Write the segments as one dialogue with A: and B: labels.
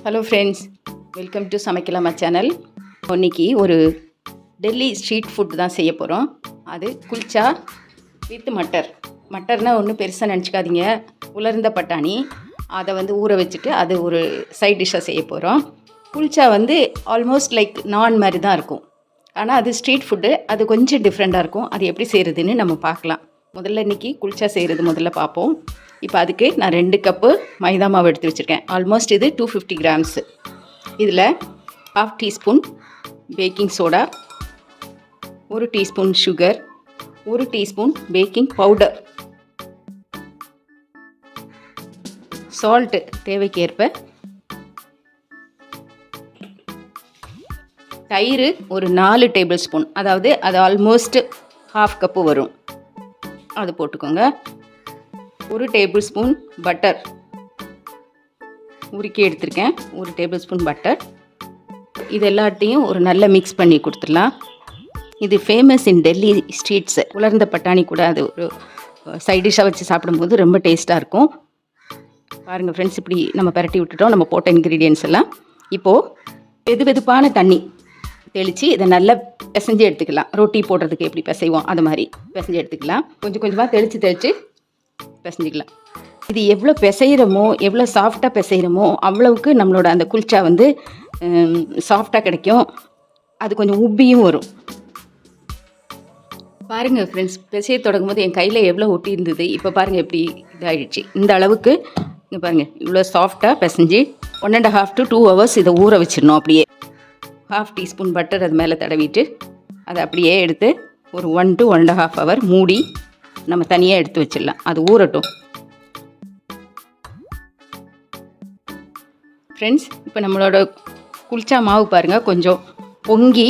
A: Hello friends, welcome to சமைக்கலாமா channel. இன்றைக்கி ஒரு டெல்லி ஸ்ட்ரீட் ஃபுட் தான் செய்ய போகிறோம். அது குல்ச்சா வித் மட்டர்னால் ஒன்றும் பெருசாக நினச்சிக்காதீங்க. உலர்ந்த பட்டாணி அதை ஊற வச்சுட்டு அது ஒரு சைட் டிஷ்ஷாக செய்ய போகிறோம். குல்ச்சா ஆல்மோஸ்ட் லைக் நான் மாதிரி தான் இருக்கும். ஆனால் அது ஸ்ட்ரீட் ஃபுட்டு, அது கொஞ்சம் டிஃப்ரெண்ட்டாக இருக்கும். அது எப்படி செய்கிறதுன்னு நம்ம பார்க்கலாம். முதல்ல இன்றைக்கி குல்ச்சா செய்கிறது பார்ப்போம். இப்போ அதுக்கு நான் 2 கப்பு மைதா மாவு எடுத்து வச்சுருக்கேன். ஆல்மோஸ்ட் இது 250 கிராம்ஸு. இதில் 1/2 teaspoon baking soda, 1 teaspoon sugar, 1 teaspoon baking powder, salt தேவைக்கேற்ப, தயிர் ஒரு 4 டேபிள் ஸ்பூன், அதாவது அது ஆல்மோஸ்ட் 1/2 கப்பு வரும், அது போட்டுக்கோங்க. 1 டேபிள் ஸ்பூன் பட்டர் உருக்கி எடுத்திருக்கேன். 1 டேபிள் ஸ்பூன் பட்டர். இது எல்லாத்தையும் ஒரு நல்ல மிக்ஸ் பண்ணி கொடுத்துடலாம். இது ஃபேமஸ் இன் டெல்லி ஸ்ட்ரீட்ஸு. உலர்ந்த பட்டாணி கூட அது ஒரு சைட் டிஷ்ஷாக வச்சு சாப்பிடும்போது ரொம்ப டேஸ்ட்டாக இருக்கும். பாருங்கள் ஃப்ரெண்ட்ஸ், இப்படி நம்ம பரட்டி விட்டுட்டோம் நம்ம போட்ட இன்க்ரீடியன்ஸ் எல்லாம். இப்போது வெதுப்பான தண்ணி தெளித்து இதை நல்லா பிசைஞ்சு எடுத்துக்கலாம். ரொட்டி போடுறதுக்கு எப்படி பிசைவோம் அது மாதிரி பிசைஞ்சு எடுத்துக்கலாம். கொஞ்சம் கொஞ்சமாக தெளித்து பிசைஞ்சிக்கலாம். இது எவ்வளோ பிசைகிறோமோ, எவ்வளோ சாஃப்டாக பிசைகிறோமோ அவ்வளவுக்கு நம்மளோட அந்த குல்ச்சா சாஃப்டாக கிடைக்கும். அது கொஞ்சம் உப்பியும் வரும். பாருங்கள் ஃப்ரெண்ட்ஸ், பிசைய தொடங்கும் போது என் கையில் எவ்வளோ ஒட்டி இருந்தது. இப்போ பாருங்கள் எப்படி இதாகிடுச்சு. இந்த அளவுக்கு இங்கே பாருங்கள், இவ்வளோ சாஃப்டாக பிசைஞ்சு 1.5 to 2 hours இதை ஊற வச்சிடணும். அப்படியே 1/2 டீஸ்பூன் பட்டர் அது மேலே தடவிட்டு அதை அப்படியே எடுத்து ஒரு 1 to 1.5 hour மூடி நம்ம தனியாக எடுத்து வச்சிடலாம். அது ஊறட்டும். ஃப்ரெண்ட்ஸ், இப்போ நம்மளோட குல்ச்சா மாவு பாருங்கள் கொஞ்சம் பொங்கி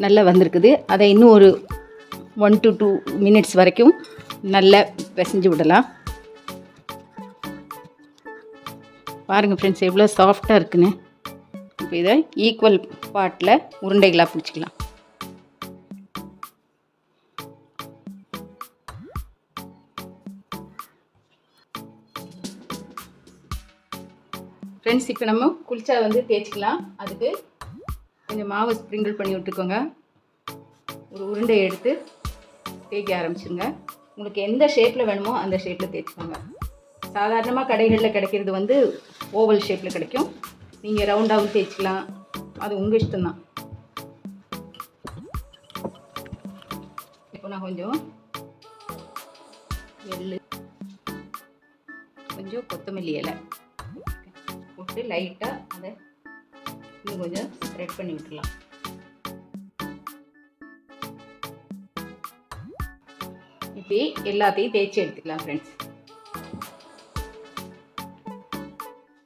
A: நல்லா வந்திருக்குது. அதை இன்னும் ஒரு 1 to 2 minutes வரைக்கும் நல்லா பிசைஞ்சு விடலாம். பாருங்கள் ஃப்ரெண்ட்ஸ், எவ்வளோ சாஃப்டாக இருக்குன்னு. இப்போ இதை ஈக்குவல் பார்ட்டில் உருண்டைகளாக பிடிச்சிக்கலாம். ஃப்ரெண்ட்ஸ், இப்போ நம்ம குல்ச்சா தேய்ச்சிக்கலாம். அதுக்கு கொஞ்சம் மாவு ஸ்ப்ரிங்கிள் பண்ணி விட்டுக்கோங்க. ஒரு உருண்டை எடுத்து தேய்க்க ஆரம்பிச்சுங்க. உங்களுக்கு எந்த ஷேப்பில் வேணுமோ அந்த ஷேப்பில் தேய்ச்சிக்கோங்க. சாதாரணமாக கடைகளில் கிடைக்கிறது ஓவல் ஷேப்பில் கிடைக்கும். நீங்கள் ரவுண்டாகவும் தேய்ச்சிக்கலாம். அது உங்கள் இஷ்டம்தான். இப்போ நான் கொஞ்சம் எள்ளு, கொஞ்சம் கொத்தமல்லி இலை போட்டு லைட்டாக அதை இன்னும் கொஞ்சம் ஸ்ப்ரெட் பண்ணி விட்டுலாம். இப்படி எல்லாத்தையும் தேய்ச்சி எடுத்துக்கலாம்.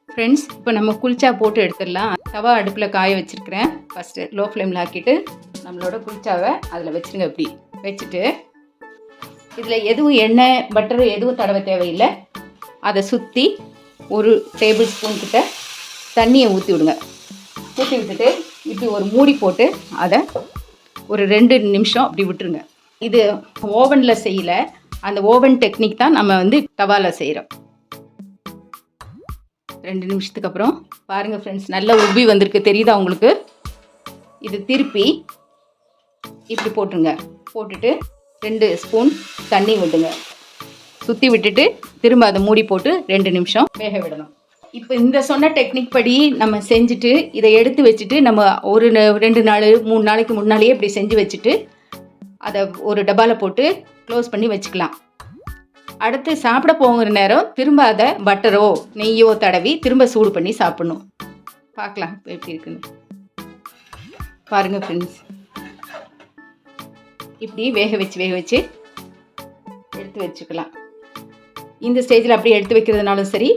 A: ஃப்ரெண்ட்ஸ், இப்போ நம்ம குல்ச்சா போட்டு எடுத்துடலாம். தவா அடுப்பில் காய வச்சுருக்கிறேன். ஃபஸ்ட்டு லோ ஃப்ளேமில் ஆக்கிட்டு நம்மளோட குல்ச்சாவை அதில் வச்சுருங்க. இப்படி வச்சுட்டு இதில் எதுவும் எண்ணெய் பட்டர் எதுவும் தடவை தேவையில்லை. அதை சுற்றி 1 டேபிள் ஸ்பூன் கிட்ட தண்ணியை ஊற்றி விடுங்க. ஊற்றி விட்டுட்டு இப்படி ஒரு மூடி போட்டு அதை ஒரு 2 நிமிஷம் அப்படி விட்டுருங்க. இது ஓவனில் செய்யலை, அந்த ஓவன் டெக்னிக் தான் நம்ம தவாவில் செய்கிறோம். 2 நிமிஷத்துக்கு அப்புறம் பாருங்கள் ஃப்ரெண்ட்ஸ், நல்லா உப்பி வந்திருக்கு. தெரியுதா உங்களுக்கு? இது திருப்பி இப்படி போட்டுருங்க. போட்டுட்டு 2 ஸ்பூன் தண்ணி விடுங்க. சுற்றி விட்டுட்டு திரும்ப அதை மூடி போட்டு 2 நிமிஷம் வேக விடணும். இப்போ இந்த சொன்ன டெக்னிக் படி நம்ம செஞ்சுட்டு இதை எடுத்து வச்சுட்டு நம்ம ஒரு 2 நாள் 3 நாளைக்கு முன்னாலேயே இப்படி செஞ்சு வச்சுட்டு அதை ஒரு டப்பாவில் போட்டு க்ளோஸ் பண்ணி வச்சுக்கலாம். அடுத்து சாப்பிட போகிற நேரம் திரும்ப அதை பட்டரோ நெய்யோ தடவி திரும்ப சூடு பண்ணி சாப்பிடணும். பார்க்கலாம் எப்படி இருக்குன்னு. பாருங்கள் ஃப்ரெண்ட்ஸ், இப்படி வேக வச்சு எடுத்து வச்சுக்கலாம். இந்த ஸ்டேஜில் அப்படியே எடுத்து வைக்கிறதுனாலும் சரி,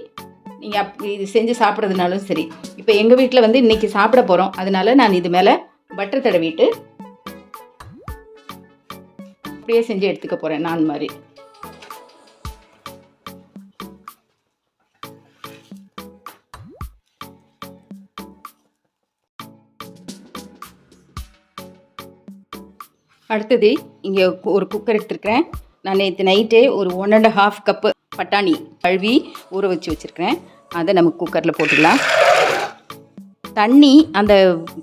A: நீங்கள் அப்படி இது செஞ்சு சாப்பிட்றதுனாலும் சரி. இப்போ எங்கள் வீட்டில் இன்றைக்கி சாப்பிட போகிறோம், அதனால நான் இது மேலே பட்டர் தடவிட்டு அப்படியே செஞ்சு எடுத்துக்க போகிறேன். நான் மாதிரி அடுத்தது இங்கே ஒரு குக்கர் எடுத்துருக்கிறேன். நான் நேற்று நைட்டே ஒரு 1.5 கப்பு பட்டாணி கழுவி ஊற வச்சுருக்கிறேன். அதை நம்ம குக்கரில் போட்டுக்கலாம். தண்ணி அந்த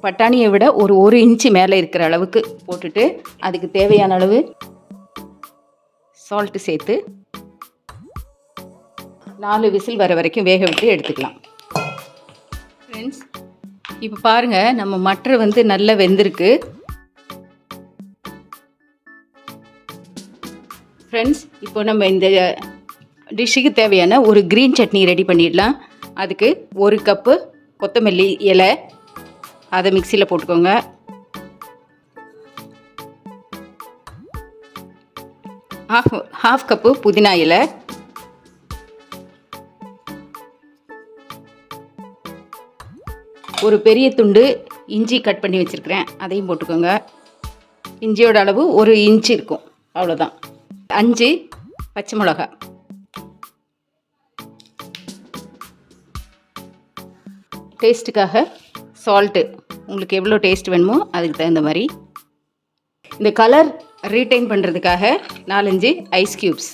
A: பட்டாணியை விட ஒரு இன்ச்சு மேலே இருக்கிற அளவுக்கு போட்டுட்டு அதுக்கு தேவையான அளவு சால்ட்டு சேர்த்து 4 விசில் வர வரைக்கும் வேக விட்டு எடுத்துக்கலாம். ஃப்ரெண்ட்ஸ், இப்போ பாருங்கள், நம்ம மட்டர் வந்து நல்லா வெந்திருக்கு. ஃப்ரெண்ட்ஸ், இப்போ நம்ம இந்த டிஷ்ஷுக்கு தேவையான ஒரு க்ரீன் சட்னி ரெடி பண்ணிடலாம். அதுக்கு 1 கப்பு கொத்தமல்லி இலை, அதை மிக்சியில் போட்டுக்கோங்க. ஹாஃப் கப்பு புதினா இலை, ஒரு பெரிய துண்டு இஞ்சி கட் பண்ணி வச்சுருக்கிறேன், அதையும் போட்டுக்கோங்க. இஞ்சியோட அளவு 1 இன்ச்சு இருக்கும், அவ்வளோதான். 5 பச்சை மிளகா, டேஸ்ட்டுக்காக சால்ட்டு உங்களுக்கு எவ்வளோ டேஸ்ட் வேணுமோ அதுக்கு தகுந்த மாதிரி. இந்த கலர் ரீட்டைன் பண்ணுறதுக்காக 4-5 ஐஸ் க்யூப்ஸ்,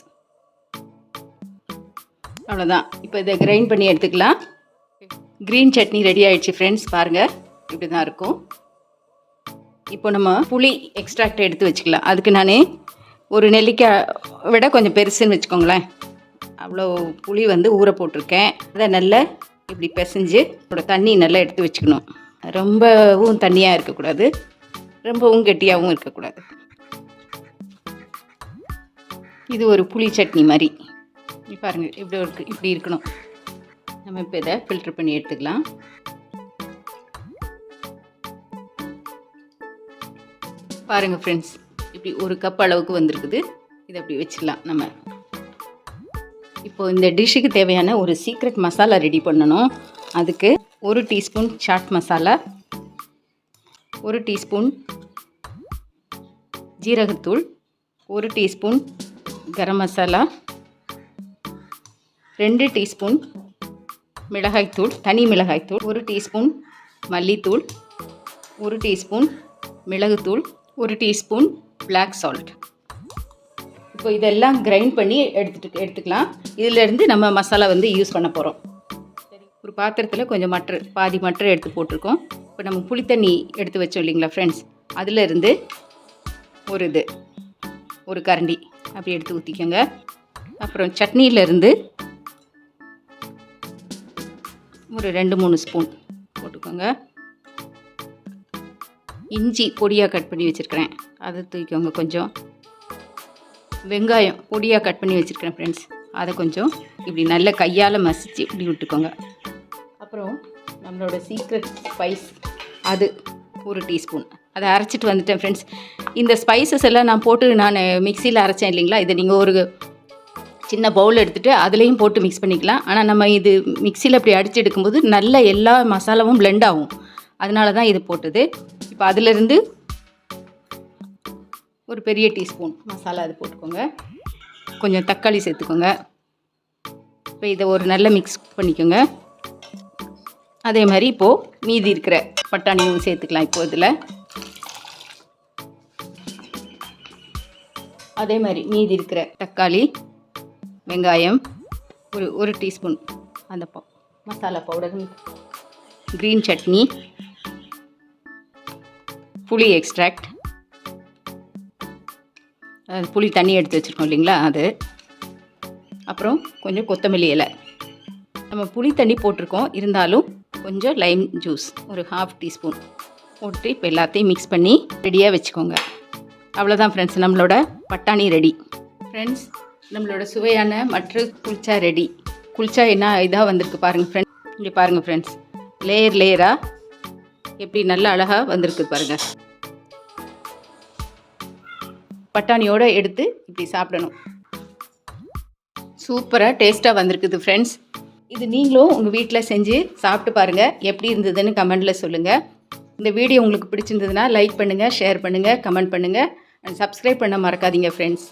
A: அவ்வளோதான். இப்போ இதை கிரைண்ட் பண்ணி எடுத்துக்கலாம். க்ரீன் சட்னி ரெடி ஆகிடுச்சு ஃப்ரெண்ட்ஸ், பாருங்கள் இப்படி தான் இருக்கும். இப்போ நம்ம புளி எக்ஸ்ட்ராக்ட் எடுத்து வச்சுக்கலாம். அதுக்கு நான் ஒரு நெல்லிக்காய் விட கொஞ்சம் பெருசுன்னு வச்சுக்கோங்களேன், அவ்வளோ புளி வந்து ஊற போட்டிருக்கேன். அதை நல்லா இப்படி பிசைஞ்சு அதோட தண்ணி நல்லா எடுத்து வச்சுக்கணும். ரொம்பவும் தண்ணியாக இருக்கக்கூடாது, ரொம்பவும் கெட்டியாகவும் இருக்கக்கூடாது. இது ஒரு புளி சட்னி மாதிரி பாருங்கள், இப்படி இருக்கணும். நம்ம இப்போ இதை ஃபில்ட்ரு பண்ணி எடுத்துக்கலாம். பாருங்கள் ஃப்ரெண்ட்ஸ், இப்படி 1 கப் அளவுக்கு வந்திருக்குது. இதை அப்படி வச்சிடலாம். நம்ம இப்போது இந்த டிஷ்ஷுக்கு தேவையான ஒரு சீக்ரெட் மசாலா ரெடி பண்ணணும். அதுக்கு 1 டீஸ்பூன் சாட் மசாலா, 1 டீஸ்பூன் ஜீரகத்தூள், 1 டீஸ்பூன் கரம் மசாலா, 2 டீஸ்பூன் மிளகாய்த்தூள், தனி மிளகாய்த்தூள், 1 டீஸ்பூன் மல்லித்தூள், 1 டீஸ்பூன் மிளகுத்தூள், 1 டீஸ்பூன் பிளாக் சால்ட். இப்போ இதெல்லாம் கிரைண்ட் பண்ணி எடுத்துக்கலாம். இதிலேருந்து நம்ம மசாலா வந்து யூஸ் பண்ண போகிறோம். ஒரு பாத்திரத்தில் கொஞ்சம் பாதி மட்டர் எடுத்து போட்டிருக்கோம். இப்போ நம்ம புளித்தண்ணி எடுத்து வச்சோம் இல்லைங்களா ஃப்ரெண்ட்ஸ், அதிலேருந்து ஒரு கரண்டி அப்படி எடுத்து ஊற்றிக்கோங்க. அப்புறம் சட்னியிலேருந்து ஒரு 2-3 ஸ்பூன் போட்டுக்கோங்க. இஞ்சி பொடியாக கட் பண்ணி வச்சுருக்கிறேன், அதை தூக்கிக்கோங்க. கொஞ்சம் வெங்காயம் பொடியாக கட் பண்ணி வச்சுருக்கிறேன் ஃப்ரெண்ட்ஸ், அதை கொஞ்சம் இப்படி நல்ல கையால் மசிச்சு இப்படி விட்டுக்கோங்க. அப்புறம் நம்மளோட சீக்ரெட் ஸ்பைஸ் அது 1 டீஸ்பூன், அதை அரைச்சிட்டு வந்துட்டேன் ஃப்ரெண்ட்ஸ். இந்த ஸ்பைசஸ் எல்லாம் நான் போட்டு மிக்சியில் அரைச்சேன் இல்லைங்களா, இதை நீங்கள் ஒரு சின்ன பவுல் எடுத்துகிட்டு அதுலேயும் போட்டு மிக்ஸ் பண்ணிக்கலாம். ஆனால் நம்ம இது மிக்சியில் அப்படி அடித்து எடுக்கும்போது நல்ல எல்லா மசாலாவும் பிளெண்ட் ஆகும், அதனால தான் இது போட்டது. இப்போ அதிலிருந்து ஒரு பெரிய டீஸ்பூன் மசாலா அது போட்டுக்கோங்க. கொஞ்சம் தக்காளி சேர்த்துக்கோங்க. இப்போ இதை ஒரு நல்ல மிக்ஸ் பண்ணிக்கோங்க. அதே மாதிரி இப்போது மீதி இருக்கிற பட்டாணியும் சேர்த்துக்கலாம். இப்போ இதில் அதே மாதிரி மீதி இருக்கிற தக்காளி, வெங்காயம், ஒரு டீஸ்பூன் அந்த மசாலா பவுடர், க்ரீன் சட்னி, புளி எக்ஸ்ட்ராக்ட், புளி தண்ணி எடுத்து வச்சுருக்கோம் இல்லைங்களா அது, அப்புறம் கொஞ்சம் கொத்தமல்லி இலை. நம்ம புளி தண்ணி போட்டிருக்கோம், இருந்தாலும் கொஞ்சம் லைம் ஜூஸ் ஒரு 1/2 டீஸ்பூன் போட்டு இப்போ எல்லாத்தையும் மிக்ஸ் பண்ணி ரெடியாக வச்சுக்கோங்க. அவ்வளோதான் ஃப்ரெண்ட்ஸ், நம்மளோட பட்டாணி ரெடி. ஃப்ரெண்ட்ஸ், நம்மளோட சுவையான மட்டர் குல்ச்சா ரெடி. குல்ச்சா என்ன இதாக வந்திருக்கு பாருங்கள் ஃப்ரெண்ட்ஸ். இங்கே பாருங்கள் ஃப்ரெண்ட்ஸ், லேயராக எப்படி நல்லா அழகாக வந்திருக்கு பாருங்கள். பட்டாணியோடு எடுத்து இப்படி சாப்பிடணும். சூப்பராக டேஸ்ட்டாக வந்திருக்குது ஃப்ரெண்ட்ஸ். இது நீங்களும் உங்கள் வீட்டில் செஞ்சு சாப்பிட்டு பாருங்கள், எப்படி இருந்ததுன்னு கமெண்டில் சொல்லுங்கள். இந்த வீடியோ உங்களுக்கு பிடிச்சிருந்ததுன்னா லைக் பண்ணுங்கள், ஷேர் பண்ணுங்கள், கமெண்ட் பண்ணுங்கள் அண்ட் சப்ஸ்கிரைப் பண்ண மறக்காதீங்க ஃப்ரெண்ட்ஸ்.